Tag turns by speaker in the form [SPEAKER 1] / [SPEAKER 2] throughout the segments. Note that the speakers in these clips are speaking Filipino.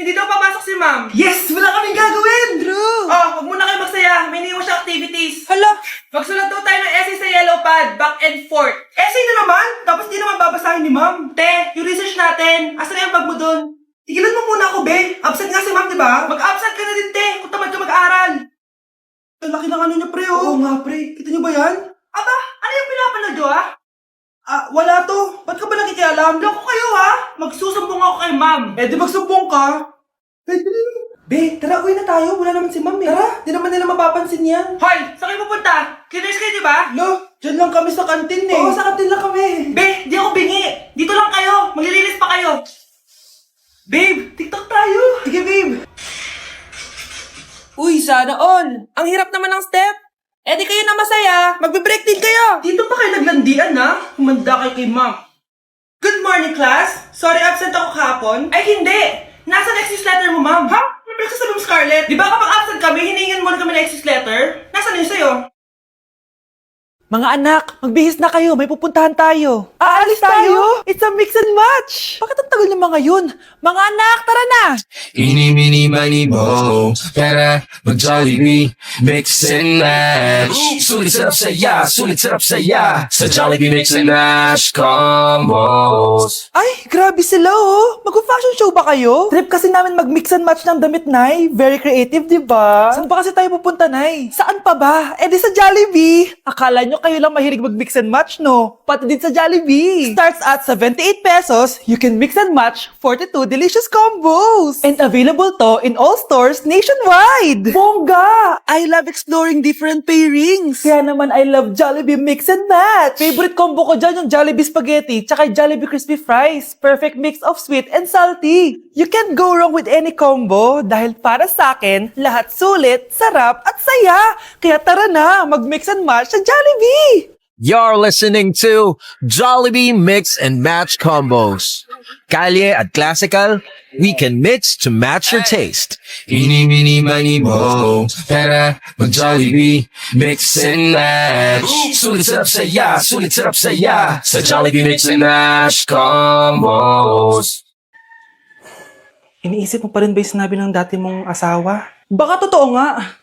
[SPEAKER 1] hindi daw papasok si ma'am.
[SPEAKER 2] Yes! Wala kaming gagawin!
[SPEAKER 3] True!
[SPEAKER 1] Oh, huwag muna kayo magsaya. May iniwan siya activities.
[SPEAKER 3] Hala!
[SPEAKER 1] Magsulat daw tayo ng essay sa yellow pad, back and forth.
[SPEAKER 2] Essay na naman! Tapos di naman babasahin ni ma'am.
[SPEAKER 1] Te, yung research natin, asan na yung bag mo dun?
[SPEAKER 2] Tigilan mo muna ako, be. Absent nga si ma'am, di ba?
[SPEAKER 1] Mag-absent ka na din, te, kung tamad ka mag-aral.
[SPEAKER 2] Ang laki ng ano niya, pre, oh. Oo nga, pre. Kita niyo ba yan?
[SPEAKER 1] Aba, ano yung pinapanood nyo, ha?
[SPEAKER 2] Wala to. Ba't ka ba nakikialam?
[SPEAKER 1] Loko kayo, ha? Magsusumbong ako kay ma'am.
[SPEAKER 2] Eh, di magsumbong ka. Pwede rin. Be, tara, uwi na tayo. Wala naman si ma'am, eh. Tara, di naman nila mapapansin yan.
[SPEAKER 1] Hoy, saan kayo pupunta? Cleaners kayo, di ba?
[SPEAKER 2] Lo, dyan lang kami sa kantin, eh. Oo, sa kantin lang kami.
[SPEAKER 1] Be, di ako bingi. Dito lang kayo. Maglilinis pa kayo. Babe, TikTok tayo.
[SPEAKER 2] Sige, babe.
[SPEAKER 3] Uy, sana all! Ang hirap naman ng step! Eh di kayo na masaya! Magbe-break din kayo!
[SPEAKER 1] Dito pa kayo naglandian, ha? Humanda kayo kay ma'am. Good morning, class. Sorry, absent ako kahapon. Ay, hindi. Nasa excuse letter mo, ma'am. Ha? Ano pinagsasabi mo, Scarlett? Di ba kapag absent kami, hiningan mo na kami ng excuse letter? Nasaan yun sa'yo?
[SPEAKER 3] Mga anak, magbihis na kayo, may pupuntahan tayo. Aalis tayo? It's a mix and match! Bakit ang tagal ng mga yun? Mga anak, tara na!
[SPEAKER 4] Eeny, meeny, miny, mo. Tara, mag-Jollibee, mix and match. Sulit sarap saya, sulit sarap saya. Sa Jollibee mix and match combos.
[SPEAKER 3] Ay, grabe sila oh! Mag-fashion show ba kayo? Trip kasi namin mag-mix and match ng damit, Nay. Very creative, di ba? Saan pa kasi tayo pupunta, Nay? Saan pa ba? Eh di sa Jollibee! Akala nyo kayo lang mahilig mag-mix and match, no? Pati din sa Jollibee! Starts at 78 pesos, you can mix and match 42 delicious combos! And available to in all stores nationwide! Bongga! I love exploring different pairings! Kaya naman I love Jollibee Mix and Match! Favorite combo ko dyan yung Jollibee Spaghetti tsaka Jollibee Crispy Fries. Perfect mix of sweet and salty. You can't go wrong with any combo dahil para sa akin, lahat sulit, sarap at saya. Kaya tara na, mag-mix and match sa Jollibee!
[SPEAKER 4] You're listening to Jollibee Mix and Match Combos. Kalye at classical, we can mix to match your taste. Eeny, meeny, miny, mo. Tara, mag-Jollibee, mix and match. Sulit sarap saya, sulit sarap saya. Sa Jollibee Mix and Match Combos.
[SPEAKER 2] Iniisip mo pa rin ba yung sinabi ng dati mong asawa? Baka totoo nga.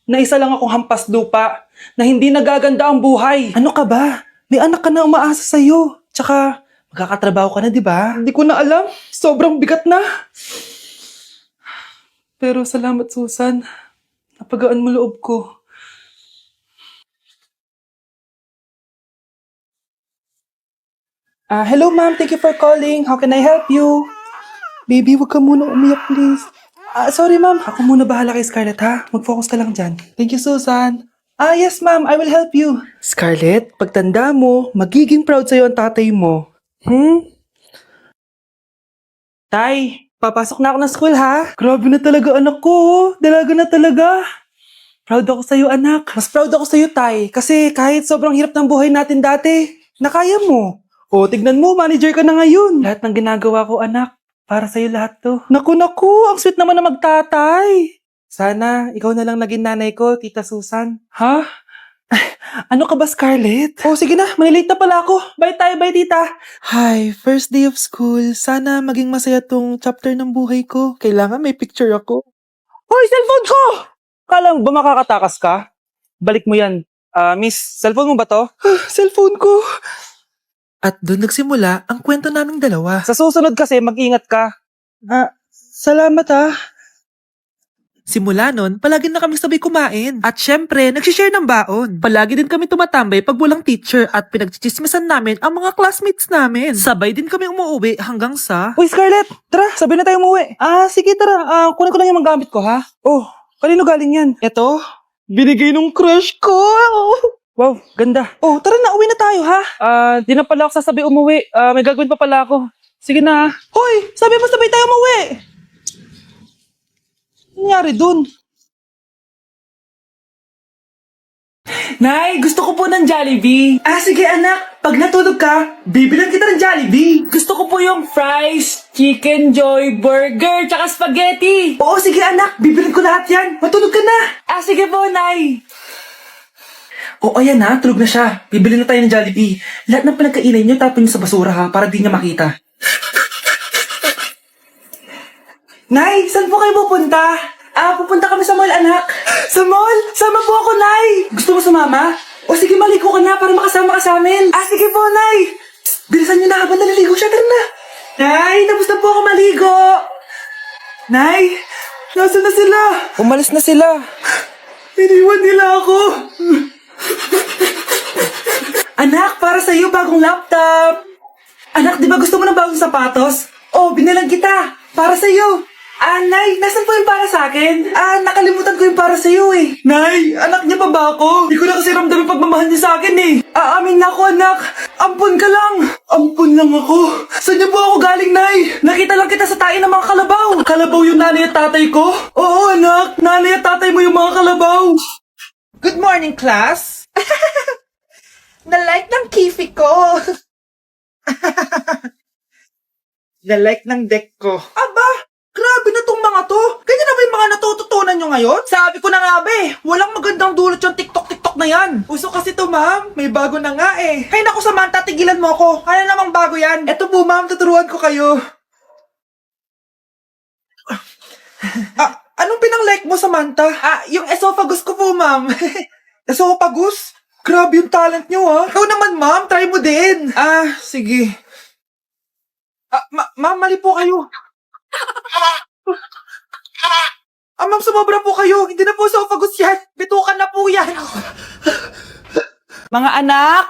[SPEAKER 2] Na isa lang akong hampas lupa, na hindi nagaganda ang buhay. Ano ka ba? May anak ka na umaasa sa'yo. Tsaka, magkakatrabaho ka na, di ba? Hindi ko na alam. Sobrang bigat na. Pero salamat, Susan. Napagaan mo loob ko. Hello, ma'am. Thank you for calling. How can I help you? Baby, wag ka muna umiyak, please. Sorry, ma'am. Ako muna bahala kay Scarlett, ha? Mag-focus ka lang dyan. Thank you, Susan. Yes, ma'am. I will help you. Scarlett, pagtanda mo, magiging proud sa'yo ang tatay mo. Tay, papasok na ako ng school, ha? Grabe na talaga, anak ko. Dalaga na talaga. Proud ako sa'yo, anak. Mas proud ako sa'yo, Tay. Kasi kahit sobrang hirap ng buhay natin dati, nakaya mo. O, tignan mo, manager ka na ngayon. Lahat ng ginagawa ko, anak. Para sa'yo lahat to. Naku, ang sweet naman na magtatay. Sana, ikaw na lang naging nanay ko, Tita Susan. Ha? Ano ka ba, Scarlett? Oh, sige na, manilate na pala ako. Bye tayo, bye, Tita. Hi, first day of school. Sana maging masaya tong chapter ng buhay ko. Kailangan may picture ako. Hoy, cellphone ko! Kala mo ba makakatakas ka? Balik mo yan. Miss, cellphone mo ba to? Cellphone ko. At doon nagsimula ang kwento naming dalawa. Sa susunod kasi, mag-ingat ka. Salamat Simula nun, palagi na kami sabay kumain. At syempre, nagsishare ng baon. Palagi din kami tumatambay pag walang teacher at pinagchichismisan namin ang mga classmates namin. Sabay din kami umuwi hanggang sa... Uy, Scarlett! Tara, sabay na tayo umuwi. Sige, tara. Kunin ko lang yung mga gamit ko, ha? Oh, kanino galing yan? Eto, binigay nung crush ko. Wow, ganda. Oh, tara na, uwi na tayo, ha? Di na pala ako sasabi umuwi. May gagawin pa pala ako. Sige na. Hoy, sabi mo sabay tayo umuwi. Ano nangyari dun? Nay, gusto ko po ng Jollibee. Sige anak, pag natulog ka, bibilan kita ng Jollibee. Gusto ko po yung fries, chicken joy, burger, tsaka spaghetti. Oo, sige anak, bibilan ko lahat yan. Matulog ka na. Sige po, Nay. Ayan na, tulog na siya. Bibili na tayo ng Jollibee. Lahat ng pinagkainan niyo, tapon niyo sa basura ha, para di niya makita. Nay, saan po kayo pupunta? Pupunta kami sa mall, anak. Sa mall? Sama po ako, Nay. Gusto mo sumama? O sige, maligo ka na para makasama ka sa amin. Sige po, Nay. Psst, bilisan niyo na habang naliligo siya. Tara na. Nay, tapos na po ako maligo. Nay, nasaan na sila?
[SPEAKER 3] Umalis na sila.
[SPEAKER 2] Iniwan nila ako. Anak, para sa'yo bagong laptop. Anak, di ba gusto mo ng bagong sapatos? Oh, binilang kita. Para sa'yo. Nay, nasan po yung para sa akin? Nakalimutan ko yung para sa'yo eh. Nay, anak niya pa ba ako? Di ko na kasi ramdam yung pagmamahal niya sa akin eh. Aamin na ako, anak. Ampun ka lang. Ampun lang ako. Saan niyo po ako galing, Nay? Nakita lang kita sa tayo ng mga kalabaw. Kalabaw yung nanay at tatay ko? Oo, anak. Nanay at tatay mo yung mga kalabaw.
[SPEAKER 3] Good morning, class. Na-like ng kifi ko. Na-like ng deck ko.
[SPEAKER 2] Aba, grabe na tong mga to. Ganyan na ba yung mga natututunan nyo ngayon? Sabi ko na nga ba walang magandang dulot yung TikTok na yan. Uso kasi to, ma'am. May bago na nga eh. Hay naku, Samantha, tigilan mo ako. Ano namang bago yan? Eto po, ma'am, tuturuan ko kayo. Anong pinang-like mo, Samantha? Yung esophagus ko po, ma'am. Esophagus? Grabe yung talent nyo, ha? Ikaw naman, ma'am. Try mo din. Sige. Ma'am, mali po kayo. Ma'am, sumobra po kayo. Hindi na po esophagus yan. Bitukan na po yan. Mga anak!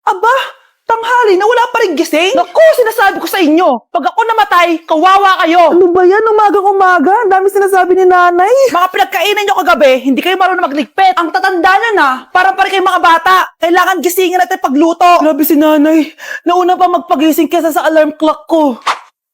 [SPEAKER 2] Aba, tanghali na wala pa rin gising? Naku, sinasabi ko sa inyo, pag ako namatay, kawawa kayo. Ano ba yan? Umagang-umaga? Ang dami sinasabi ni nanay. Mga pinagkainan nyo kagabi, hindi kayo marunong magligpit. Ang tatanda nyo na, parang pa rin kayo mga bata. Kailangan gisingin natin pagluto. Grabe si nanay. Nauna pa magpagising kesa sa alarm clock ko.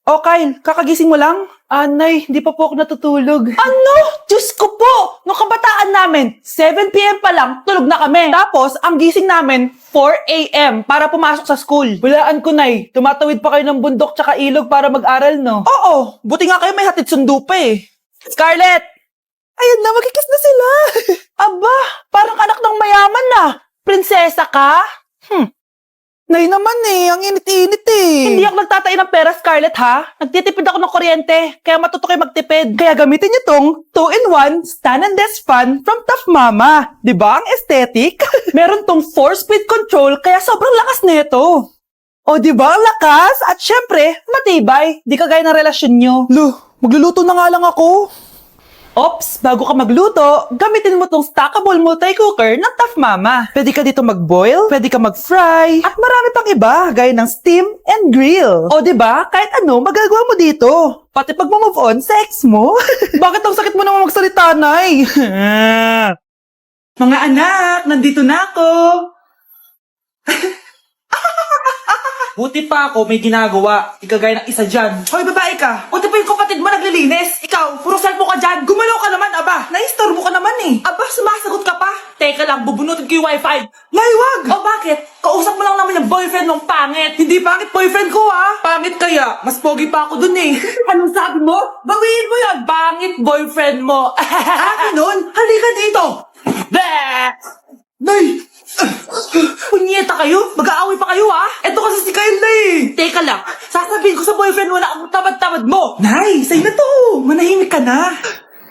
[SPEAKER 2] O Kyle, kakagising mo lang? Nay, hindi pa po ako natutulog. Ano? Diyos ko po! Nung kabataan namin, 7 p.m. pa lang, tulog na kami. Tapos, ang gising namin, 4 a.m. para pumasok sa school. Walaan ko, Nay. Tumatawid pa kayo ng bundok tsaka ilog para mag-aral, no? Oo. Buti nga kayo may hatid sundo pa eh. Scarlett! Ayan na, magkikiss na sila. Aba, parang anak ng mayaman na. Prinsesa ka? Nay naman eh, ang init-init eh. Hindi ako nagtatain ng pera, Scarlett, ha? Nagtitipid ako ng kuryente, kaya matuto kayo magtipid. Kaya gamitin niyo tong 2-in-1 Stand and Desk Fan from Tough Mama. Diba ang aesthetic? Meron tong 4-speed control, kaya sobrang lakas nito. O diba ang lakas? At syempre, matibay. Di kagaya ng relasyon nyo. Magluluto na nga lang ako. Ops, bago ka magluto, gamitin mo tong stackable multi-cooker ng Tough Mama. Pwede ka dito mag-boil, pwede ka mag-fry, at marami pang iba, gaya ng steam and grill. O diba, kahit ano, magagawa mo dito. Pati pag move on sa ex mo. Bakit ang sakit mo naman magsalita, Nay? Mga anak, nandito na ako. Buti pa ako may ginagawa. Ikagaya ng isa dyan. Hoy, babae ka. Buti pa yung kapatid mo naglilinis. Ikaw, puro cellphone ka dyan. Gumalaw ka naman, aba. Naistorbo ka naman eh. Aba, sumasagot ka pa. Teka lang, bubunutin ko yung wifi. Nay, wag! O bakit? Kausap mo lang naman yung boyfriend mong pangit. Hindi pangit boyfriend ko, ha? Pangit kaya. Mas pogi pa ako dun eh. Anong sabi mo? Bawiin mo yun. Pangit boyfriend mo. Nun? Halika dito. Bleh! Nay! Punyeta kayo? Mag-aaway pa kayo, ha? Eto kasi si Kyle na eh. Teka lang, sasabihin ko sa boyfriend mo na ang tamad-tamad mo. Nay, sa'yo na to. Manahimik ka na.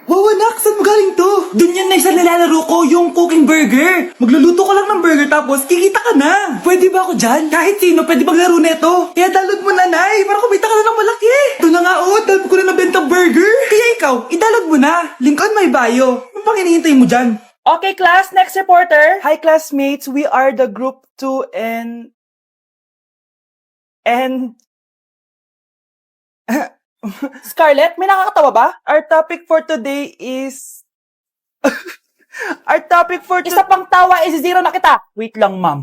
[SPEAKER 2] Wow, anak, saan mo galing to? Dun yan na sa nilalaro ko, yung cooking burger. Magluluto ka lang ng burger tapos kikita ka na. Pwede ba ako dyan? Kahit sino, pwede maglaro neto. Kaya download mo na, Nay, para kumita ka na ng malaki. Ito na nga, dami ko na nabentang burger. Kaya ikaw, i-download mo na. Link on my bio. Ano pang hinihintay mo dyan? Okay, class. Next reporter. Hi, classmates. We are the group 2 and... Scarlett, may nakakatawa ba? Our topic for today is... Isa pang tawa is zero na kita. Wait lang, ma'am.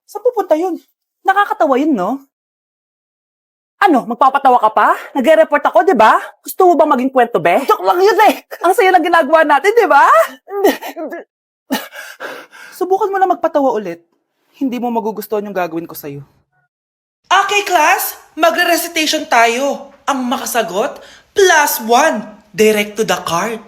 [SPEAKER 2] Saan pupunta yun? Nakakatawa yun, no? Ano, magpapatawa ka pa? Nagre-report ako, di ba? Gusto mo bang maging kwento, be? Joke lang yun eh! Ang saya lang ginagawa natin, di ba? Subukan mo na magpatawa ulit. Hindi mo magugustuhan yung gagawin ko sa'yo. Okay, class. Magre-recitation tayo. Ang makasagot, +1. Direct to the card.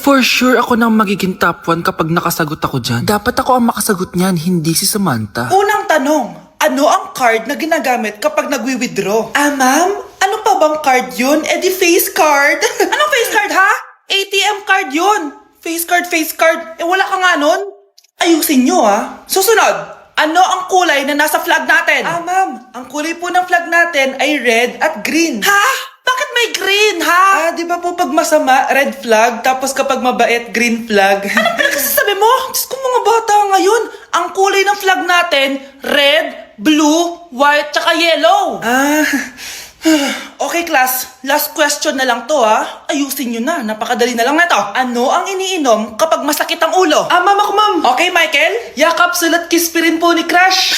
[SPEAKER 3] For sure ako nang magiging top 1 kapag nakasagot ako dyan. Dapat ako ang makasagot niyan, hindi si Samantha.
[SPEAKER 2] Unang tanong, ano ang card na ginagamit kapag nagwi-withdraw? Ma'am, ano
[SPEAKER 1] pa bang card yun? Eh di face card. Anong face card ha? ATM card yun. Face card. Eh wala ka nga nun? Ayusin nyo ha. Susunod, ano ang kulay na nasa flag natin? Ah ma'am, ang kulay po ng flag natin ay red at green. Ha? Bakit may green ha? Di ba po pag masama, red flag, tapos kapag mabait, green flag? Anong pinagsasabi mo? Diyos ko mga bata ngayon, ang kulay ng flag natin, red, blue, white, tsaka yellow. Okay class, last question na lang to ha. Ayusin nyo na, napakadali na lang na to. Ano ang iniinom kapag masakit ang ulo? Ma'am ako ma'am. Okay Michael, yakap, sulat, kiss pa rin po ni Crush.